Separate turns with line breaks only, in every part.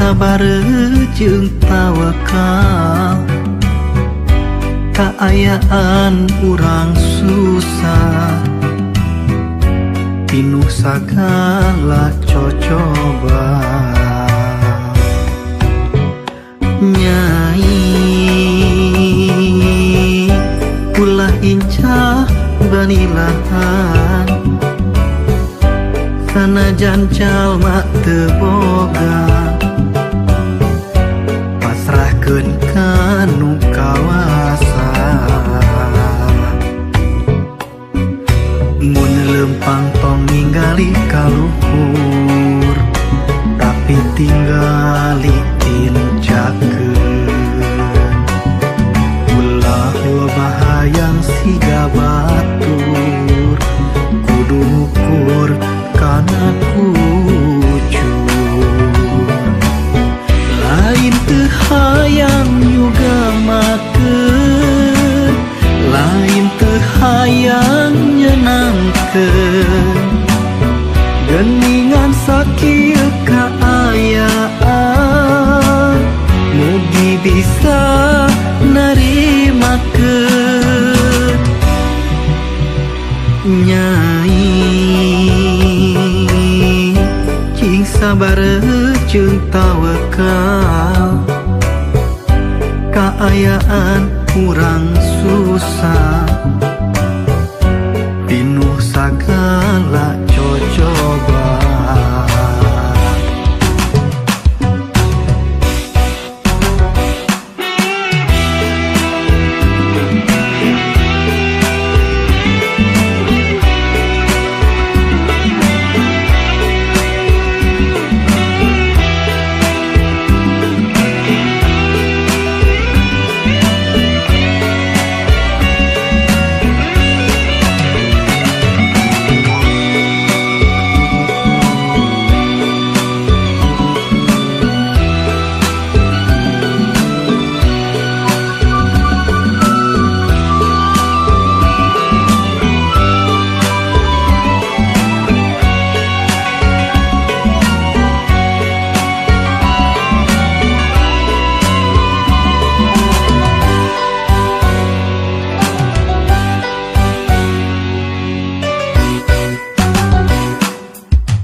sabareu jeung tawakal. Kaayaan urang susah, pinuh sagala cocoba. Nyai ulah incah banilahan, sanajan jalma teu boga, pasrahkeun ka nu kawasa. Mun lempang tong ningali kaluhur, tapi tinggali tinjakeun. Ulah loba hayang siga batur, kudu ngukur kana kucur. Lain teu hayang nyugamakeun, lain teu hayang nyenangkeun. Geningan sakieu kaayaan, mugi bisa narimakeun. Nyai cing sabareu jeung tawakal. Kaayaan urang susah, pinuh sagala cocoba.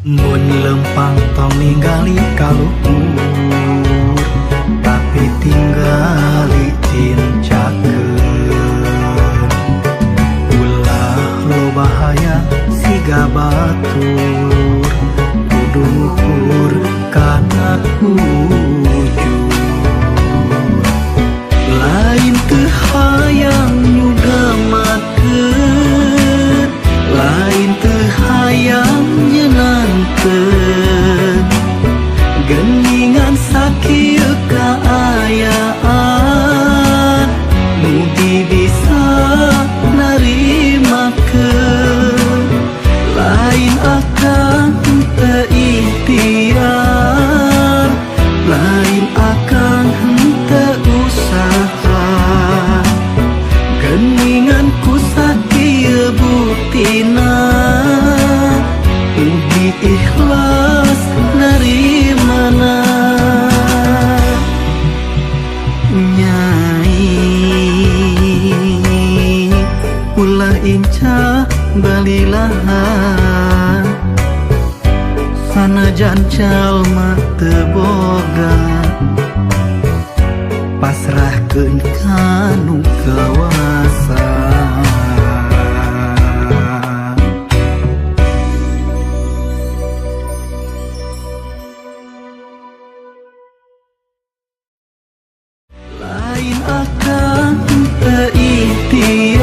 Mun lempang tong ningali kaluhur, tapi tinggali tinjakeun. Ulah loba hayang siga batur, kudu ngukur kana kujur. Lain teu hayang nyugamakeun, lain teu hayang nyenangkeun. Geningan sakieu kaayaan, mugi bisa narimakeun. Lain akang teu ikhtiar, lain akang teu usaha. Geningan ku sakieu buktina, mugi ikhlas narimana. Nyai ulah incah balilahan, sanajan jalma teu boga, pasrahkeun ka nu kawasa. Lain akang teu ikhtiar,